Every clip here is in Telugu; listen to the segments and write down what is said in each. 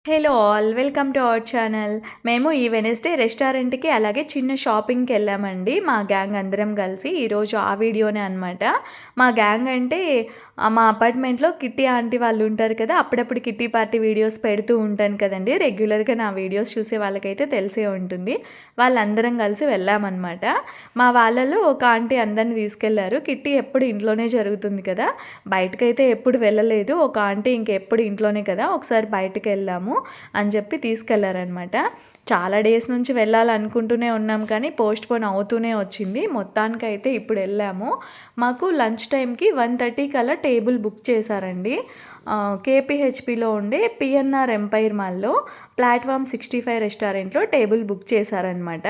Hello all welcome to our channel. మేము ఈ వెనస్డే రెస్టారెంట్‌కి అలాగే చిన్న షాపింగ్‌కి వెళ్ళామండి. మా గ్యాంగ్ అందరం కలిసి. ఈరోజు ఆ వీడియోనే అనమాట. మా గ్యాంగ్ అంటే మా అపార్ట్మెంట్‌లో కిట్టి ఆంటీ వాళ్ళు ఉంటారు కదా! అప్పుడప్పుడు కిట్టి పార్టీ వీడియోస్ పెడుతూ ఉంటాను కదండీ. రెగ్యులర్‌గా నా వీడియోస్ చూసే వాళ్ళకైతే తెలిసే ఉంటుంది. వాళ్ళందరం కలిసి వెళ్ళామన్నమాట. మా వాళ్ళలో ఒక ఆంటీ అందరిని తీసుకెళ్లారు. కిట్టి ఎప్పుడు ఇంట్లోనే జరుగుతుంది కదా! బయటకైతే ఎప్పుడు వెళ్ళలేదు. ఒక ఆంటీ ఇంకెప్పుడు ఇంట్లోనే కదా! ఒకసారి బయటకెళ్ళాము అని చెప్పి తీసుకెళ్లారనమాట. చాలా డేస్ నుంచి వెళ్ళాలనుకుంటూనే ఉన్నాం కానీ పోస్ట్‌పోన్ అవుతూనే వచ్చింది. మొత్తానికైతే ఇప్పుడు వెళ్ళాము. మాకు లంచ్ టైంకి 1:30 కల్లా టేబుల్ బుక్ చేశారండి. కేపీహెచ్‌పిలో ఉండే పిఎన్ఆర్ ఎంపైర్ మాల్‌లో ప్లాట్‌ఫామ్ 65 రెస్టారెంట్‌లో టేబుల్ బుక్ చేశారనమాట.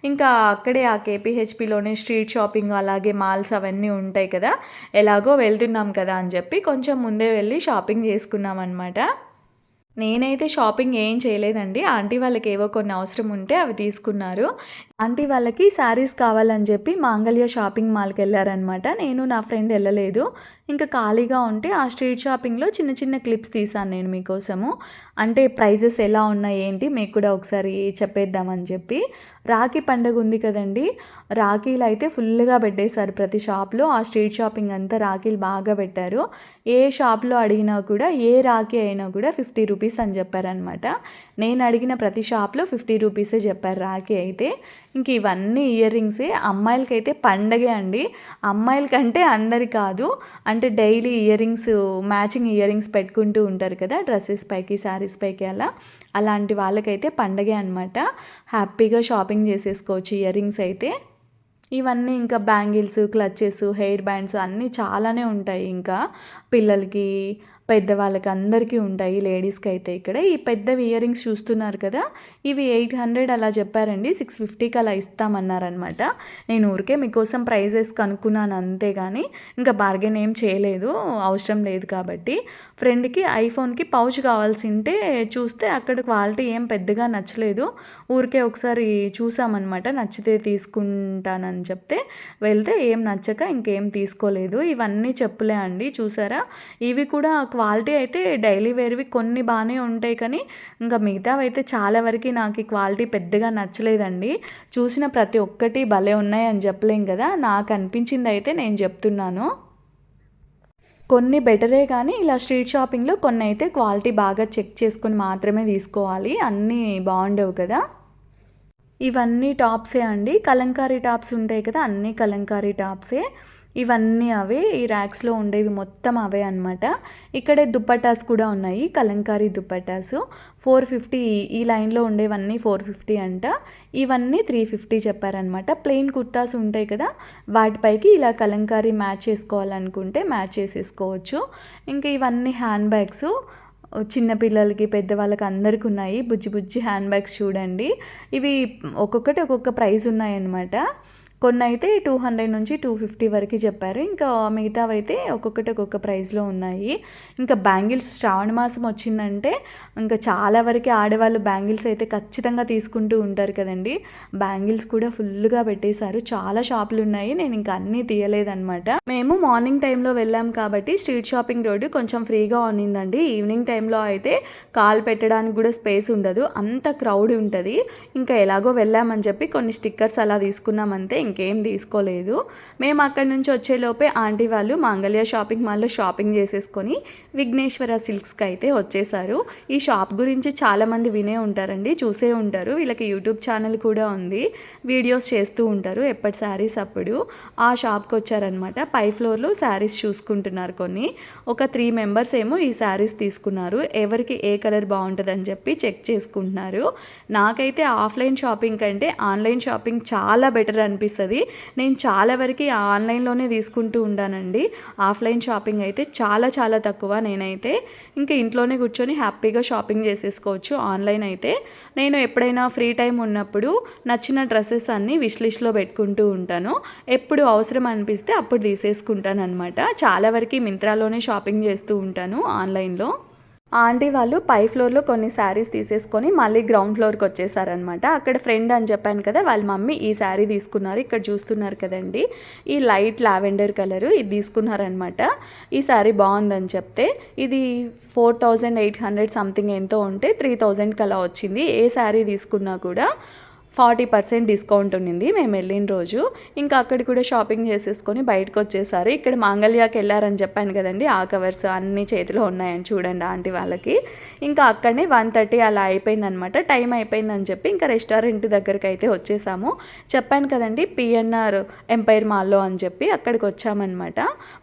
ఇంకా అక్కడే ఆ కేపీహెచ్‌పిలోనే స్ట్రీట్ షాపింగ్ అలాగే మాల్స్ అవన్నీ ఉంటాయి కదా! ఎలాగో వెళ్తున్నాం కదా అని చెప్పి కొంచెం ముందే వెళ్ళి షాపింగ్ చేసుకున్నామన్నమాట. నేనైతే షాపింగ్ ఏం చేయలేదండి. ఆంటీ వాళ్ళకి ఏవో కొన్ని అవసరం ఉంటే అవి తీసుకున్నారు. ఆంటీ వాళ్ళకి శారీస్ కావాలని చెప్పి మాంగళ్య షాపింగ్ మాల్‌కెళ్లారనమాట. నేను నా ఫ్రెండ్ ఎళ్ళలేదు. ఇంకా ఖాళీగా ఉంటే ఆ స్ట్రీట్ షాపింగ్‌లో చిన్న చిన్న క్లిప్స్ తీశాను నేను మీకోసము. అంటే ప్రైజెస్ ఎలా ఉన్నాయి ఏంటి మీకు కూడా ఒకసారి చెప్పేద్దామని చెప్పి. రాఖీ పండగ ఉంది కదండీ! రాఖీలు అయితే ఫుల్‌గా పెట్టేశారు ప్రతి షాప్‌లో. ఆ స్ట్రీట్ షాపింగ్ అంతా రాఖీలు బాగా పెట్టారు. ఏ షాప్‌లో అడిగినా కూడా ఏ రాఖీ అయినా కూడా 50 రూపీస్ అని చెప్పారనమాట. నేను అడిగిన ప్రతి షాప్‌లో 50 రూపీసే చెప్పారు రాఖీ అయితే. ఇంక ఇవన్నీ ఇయర్ రింగ్సే. అమ్మాయిలకైతే పండగే అండి. అమ్మాయిలకంటే అందరి కాదు. అంటే daily ear rings matching ear rings పెట్టుకుంటూ ఉంటారు కదా! డ్రెసెస్ పైకి, శారీస్ పైకి అలా. అలాంటి వాళ్ళకైతే పండగే అనమాట. హ్యాపీగా షాపింగ్ చేసేసుకోవచ్చు ఇయర్ రింగ్స్ అయితే. ఇవన్నీ ఇంకా బ్యాంగిల్స్, క్లచెస్, హెయిర్ బ్యాండ్స్ అన్నీ చాలానే ఉంటాయి ఇంకా. పిల్లలకి, పెద్దవాళ్ళకి అందరికీ ఉంటాయి లేడీస్‌కైతే ఇక్కడ. ఈ పెద్దవి ఇయర్ రింగ్స్ చూస్తున్నారు కదా! ఇవి 800 అలా చెప్పారండి. 650కి అలా ఇస్తామన్నారనమాట. నేను ఊరికే మీకోసం ప్రైజెస్ కనుక్కున్నాను అంతే గాని, ఇంకా బార్గెన్ ఏం చేయలేదు. అవసరం లేదు కాబట్టి. ఫ్రెండ్‌కి ఐఫోన్‌కి పౌచ్ కావాల్సింటే చూస్తే అక్కడ క్వాలిటీ ఏం పెద్దగా నచ్చలేదు. ఊరికే ఒకసారి చూసామన్నమాట. నచ్చితే తీసుకుంటానని చెప్తే వెళ్తే ఏం నచ్చక ఇంకేం తీసుకోలేదు. ఇవన్నీ చెప్పులే అండి చూసారా? ఇవి కూడా క్వాలిటీ అయితే డైలీ వేర్‌వి కొన్ని బానే ఉంటాయి కానీ, ఇంకా మిగతావైతే చాలా వరకి నాకు ఈ క్వాలిటీ పెద్దగా నచ్చలేదండి. చూసిన ప్రతి ఒక్కటి భలే ఉన్నాయని చెప్పలేం కదా! నాకు అనిపించిందయితే నేను చెప్తున్నాను. కొన్ని బెటరే కానీ ఇలా స్ట్రీట్ షాపింగ్‌లో కొన్నైతే క్వాలిటీ బాగా చెక్ చేసుకొని మాత్రమే తీసుకోవాలి. అన్నీ బాగుండవు కదా! ఇవన్నీ టాప్సే అండి. కలంకారీ టాప్స్ ఉంటాయి కదా! అన్నీ కలంకారీ టాప్సే. ఇవన్నీ అవే. ఈ ర్యాక్స్‌లో ఉండేవి మొత్తం అవే అనమాట. ఇక్కడే దుప్పట్టాస్ కూడా ఉన్నాయి. కలంకారీ దుప్పట్టాసు. 450 ఈ లైన్‌లో ఉండేవన్నీ 450 అంట. ఇవన్నీ 350 చెప్పారనమాట. ప్లెయిన్ కుర్తాస్ ఉంటాయి కదా! వాటిపైకి ఇలా కలంకారీ మ్యాచ్ చేసుకోవాలనుకుంటే మ్యాచ్ చేసేసుకోవచ్చు. ఇంకా ఇవన్నీ హ్యాండ్ బ్యాగ్సు. చిన్న పిల్లలకి, పెద్దవాళ్ళకి అందరికి ఉన్నాయి. బుజ్జి బుజ్జి హ్యాండ్ బ్యాగ్స్ చూడండి. ఇవి ఒక్కొక్కటి ఒక్కొక్క ప్రైస్ ఉన్నాయన్నమాట. కొన్నైతే 200 నుంచి 250 వరకు చెప్పారు. ఇంకా మిగతావైతే ఒక్కొక్కటి ఒక్కొక్క ప్రైస్‌లో ఉన్నాయి. ఇంకా బ్యాంగిల్స్ శ్రావణ మాసం వచ్చిందంటే ఇంకా చాలా వరకి ఆడవాళ్ళు బ్యాంగిల్స్ అయితే ఖచ్చితంగా తీసుకుంటూ ఉంటారు కదండీ! బ్యాంగిల్స్ కూడా ఫుల్‌గా పెట్టేశారు. చాలా షాపులున్నాయి. నేను ఇంకా అన్నీ తీయలేదనమాట. మేము మార్నింగ్ టైంలో వెళ్ళాం కాబట్టి స్ట్రీట్ షాపింగ్ రోడ్డు కొంచెం ఫ్రీగా ఉన్నిందండి. ఈవినింగ్ టైంలో అయితే కాలు పెట్టడానికి కూడా స్పేస్ ఉండదు. అంత క్రౌడ్ ఉంటది. ఇంకా ఎలాగో వెళ్ళామని చెప్పి కొన్ని స్టిక్కర్స్ అలా తీసుకున్నాం అంతే. ఇంకేం తీసుకోలేదు. మేము అక్కడి నుంచి వచ్చేలోపే ఆంటీ వాళ్ళు మాంగళ్య షాపింగ్ మాల్‌లో షాపింగ్ చేసేసుకొని విఘ్నేశ్వర సిల్క్స్‌కి అయితే వచ్చేసారు. ఈ షాప్ గురించి చాలామంది వినే ఉంటారండి. చూసే ఉంటారు. వీళ్ళకి యూట్యూబ్ ఛానల్ కూడా ఉంది. వీడియోస్ చేస్తూ ఉంటారు. ఎప్పటి శారీస్ అప్పుడు. ఆ షాప్‌కి వచ్చారనమాట. పై ఫ్లోర్‌లో శారీస్ చూసుకుంటున్నారు కొన్ని. ఒక 3 మెంబర్స్ ఏమో ఈ శారీస్ తీసుకున్నారు. ఎవరికి ఏ కలర్ బాగుంటుందని చెప్పి చెక్ చేసుకుంటున్నారు. నాకైతే ఆఫ్లైన్ షాపింగ్ కంటే ఆన్లైన్ షాపింగ్ చాలా బెటర్ అనిపిస్తది. నేను చాలా వరకి ఆన్లైన్‌లోనే తీసుకుంటూ ఉంటానండి. ఆఫ్లైన్ షాపింగ్ అయితే చాలా చాలా తక్కువ నేనైతే. ఇంకా ఇంట్లోనే కూర్చొని హ్యాపీగా షాపింగ్ చేసేసుకోవచ్చు ఆన్లైన్ అయితే. నేను ఎప్పుడైనా ఫ్రీ టైం ఉన్నప్పుడు నచ్చిన డ్రెసెస్ అన్నీ విష్ లిస్ట్‌లో పెట్టుకుంటూ ఉంటాను. ఎప్పుడు అవసరం అనిపిస్తే అప్పుడు తీసేసుకుంటాననమాట. చాలా వరకి మింత్రాలోనే షాపింగ్ చేస్తూ ఉంటాను ఆన్లైన్‌లో. ఆంటీ వాళ్ళు పై ఫ్లోర్లో కొన్ని శారీస్ తీసేసుకొని మళ్ళీ గ్రౌండ్ ఫ్లోర్కి వచ్చేసారనమాట. అక్కడ ఫ్రెండ్ అని చెప్పాను కదా, వాళ్ళ మమ్మీ ఈ శారీ తీసుకున్నారు. ఇక్కడ చూస్తున్నారు కదండి, ఈ లైట్ లావెండర్ కలరు ఇది తీసుకున్నారనమాట. ఈ శారీ బాగుందని చెప్తే ఇది 4800 సంథింగ్ ఎంతో ఉంటే 3000కి అలా వచ్చింది. ఏ శారీ తీసుకున్నా కూడా 40% డిస్కౌంట్ ఉన్నింది మేము వెళ్ళిన రోజు. ఇంకా అక్కడ కూడా షాపింగ్ చేసేసుకొని బయటకు వచ్చేసారు. ఇక్కడ మాంగళ్యాకి వెళ్ళారని చెప్పాను కదండి, ఆ కవర్స్ అన్నీ చేతిలో ఉన్నాయని చూడండి ఆంటీ వాళ్ళకి. ఇంకా అక్కడనే 1:30 అలా అయిపోయిందనమాట. టైం అయిపోయిందని చెప్పి ఇంకా రెస్టారెంట్ దగ్గరికి అయితే వచ్చేసాము. చెప్పాను కదండి పిఎన్ఆర్ ఎంపైర్ మాల్లో అని చెప్పి అక్కడికి వచ్చామన్నమాట.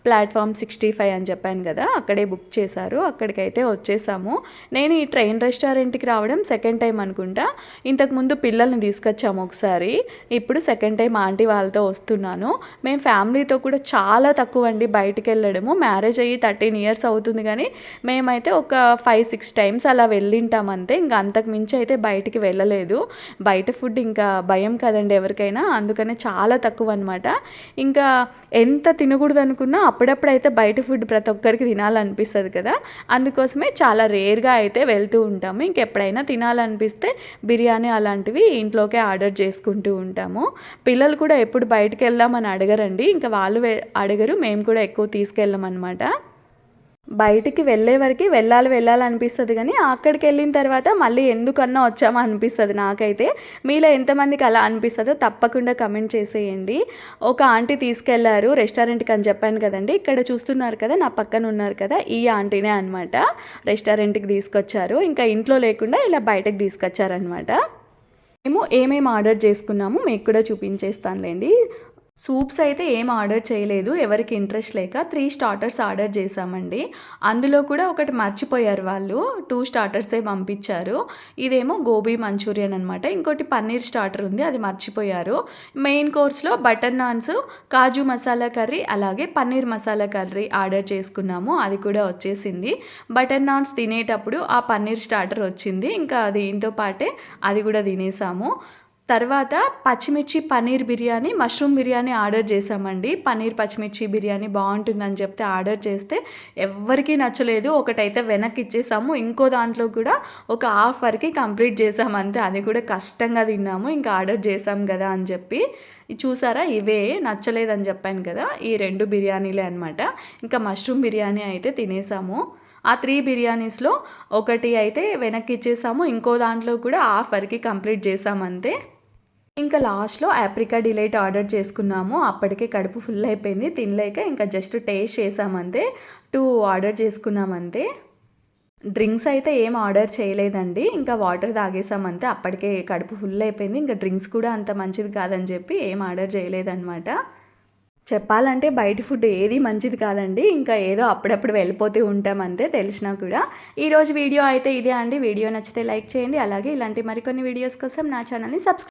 ప్లాట్ఫామ్ 65 అని చెప్పాను కదా, అక్కడే బుక్ చేశారు. అక్కడికైతే వచ్చేసాము. నేను ఈ ట్రైన్ రెస్టారెంట్కి రావడం సెకండ్ టైం అనుకుంటా. ఇంతకుముందు పిల్లల్ని తీసుకొచ్చాము ఒకసారి, ఇప్పుడు సెకండ్ టైం ఆంటీ వాళ్ళతో వస్తున్నాను. మేము ఫ్యామిలీతో కూడా చాలా తక్కువ అండి బయటికి వెళ్ళడము. మ్యారేజ్ అయ్యి 13 years అవుతుంది కానీ మేమైతే ఒక 5-6 times అలా వెళ్ళింటాం అంతే. ఇంకా అంతకు మించి అయితే బయటికి వెళ్ళలేదు. బయట ఫుడ్ ఇంకా భయం కదండి ఎవరికైనా, అందుకనే చాలా తక్కువ అనమాట. ఇంకా ఎంత తినకూడదు అనుకున్నా అప్పుడప్పుడైతే బయట ఫుడ్ ప్రతి ఒక్కరికి తినాలనిపిస్తుంది కదా, అందుకోసమే చాలా రేర్గా అయితే వెళ్తూ ఉంటాము. ఇంకెప్పుడైనా తినాలనిపిస్తే బిర్యానీ అలాంటివి ఇంట్లోకే ఆర్డర్ చేసుకుంటూ ఉంటాము. పిల్లలు కూడా ఎప్పుడు బయటకు వెళ్దామని అడగరండి, ఇంకా వాళ్ళు అడగరు, మేము కూడా ఎక్కువ తీసుకెళ్ళమన్నమాట. బయటికి వెళ్ళే వరకు వెళ్ళాలనిపిస్తుంది కానీ అక్కడికి వెళ్ళిన తర్వాత మళ్ళీ ఎందుకన్నా వచ్చామో అనిపిస్తుంది నాకైతే. మీలో ఎంతమందికి అలా అనిపిస్తుందో తప్పకుండా కమెంట్ చేసేయండి. ఒక ఆంటీ తీసుకెళ్లారు రెస్టారెంట్కి అని చెప్పాను కదండి, ఇక్కడ చూస్తున్నారు కదా నా పక్కన ఉన్నారు కదా, ఈ ఆంటీనే అనమాట రెస్టారెంట్కి తీసుకొచ్చారు. ఇంకా ఇంట్లో లేకుండా ఇలా బయటకు తీసుకొచ్చారనమాట. మేము ఏమేమి ఆర్డర్ చేసుకున్నాము మీకు కూడా చూపించేస్తానులేండి. సూప్స్ అయితే ఏం ఆర్డర్ చేయలేదు, ఎవరికి ఇంట్రెస్ట్ లేక 3 starters ఆర్డర్ చేసామండి. అందులో కూడా ఒకటి మర్చిపోయారు వాళ్ళు, 2 startersే పంపించారు. ఇదేమో గోబీ మంచూరియన్ అనమాట, ఇంకోటి పన్నీర్ స్టార్టర్ ఉంది, అది మర్చిపోయారు. మెయిన్ కోర్స్లో బటర్ నాన్స్, కాజు మసాలా కర్రీ అలాగే పన్నీర్ మసాలా కర్రీ ఆర్డర్ చేసుకున్నాము. అది కూడా వచ్చేసింది. బటర్ నాన్స్ తినేటప్పుడు ఆ పన్నీర్ స్టార్టర్ వచ్చింది, ఇంకా దీంతో పాటే అది కూడా తినేసాము. తర్వాత పచ్చిమిర్చి పన్నీర్ బిర్యానీ, మష్రూమ్ బిర్యానీ ఆర్డర్ చేసామండి. పన్నీర్ పచ్చిమిర్చి బిర్యానీ బాగుంటుందని చెప్తే ఆర్డర్ చేస్తే ఎవ్వరికీ నచ్చలేదు. ఒకటైతే వెనక్కి ఇచ్చేసాము, ఇంకో దాంట్లో కూడా ఒక హాఫ్ వరకు కంప్లీట్ చేసామంతే. అది కూడా కష్టంగా తిన్నాము, ఇంకా ఆర్డర్ చేసాం కదా అని చెప్పి. చూసారా, ఇవే నచ్చలేదని చెప్పాను కదా, ఈ 2 బిర్యానీలే అనమాట. ఇంకా మష్రూమ్ బిర్యానీ అయితే తినేసాము. ఆ 3 బిర్యానీస్లో ఒకటి అయితే వెనక్కి ఇచ్చేసాము, ఇంకో దాంట్లో కూడా హాఫ్ వరకు కంప్లీట్ చేసామంతే. ఇంకా లాస్ట్లో ఆప్రికా డిలైట్ ఆర్డర్ చేసుకున్నాము. అప్పటికే కడుపు ఫుల్ అయిపోయింది, తినలేక ఇంకా జస్ట్ టేస్ట్ చేసామంతే. 2 ఆర్డర్ చేసుకున్నామంతే. డ్రింక్స్ అయితే ఏం ఆర్డర్ చేయలేదండి, ఇంకా వాటర్ తాగేసామంతే. అప్పటికే కడుపు ఫుల్ అయిపోయింది, ఇంకా డ్రింక్స్ కూడా అంత మంచిది కాదని చెప్పి ఏం ఆర్డర్ చేయలేదన్నమాట. చెప్పాలంటే బయట ఫుడ్ ఏది మంచిది కాదండి, ఇంకా ఏదో అప్పుడప్పుడు వెళ్ళిపోతూ ఉంటాం అంతే తెలిసినా కూడా. ఈరోజు వీడియో అయితే ఇదే అండి. వీడియో నచ్చితే లైక్ చేయండి, అలాగే ఇలాంటి మరికొన్ని వీడియోస్ కోసం నా ఛానల్ని సబ్స్క్రైబ్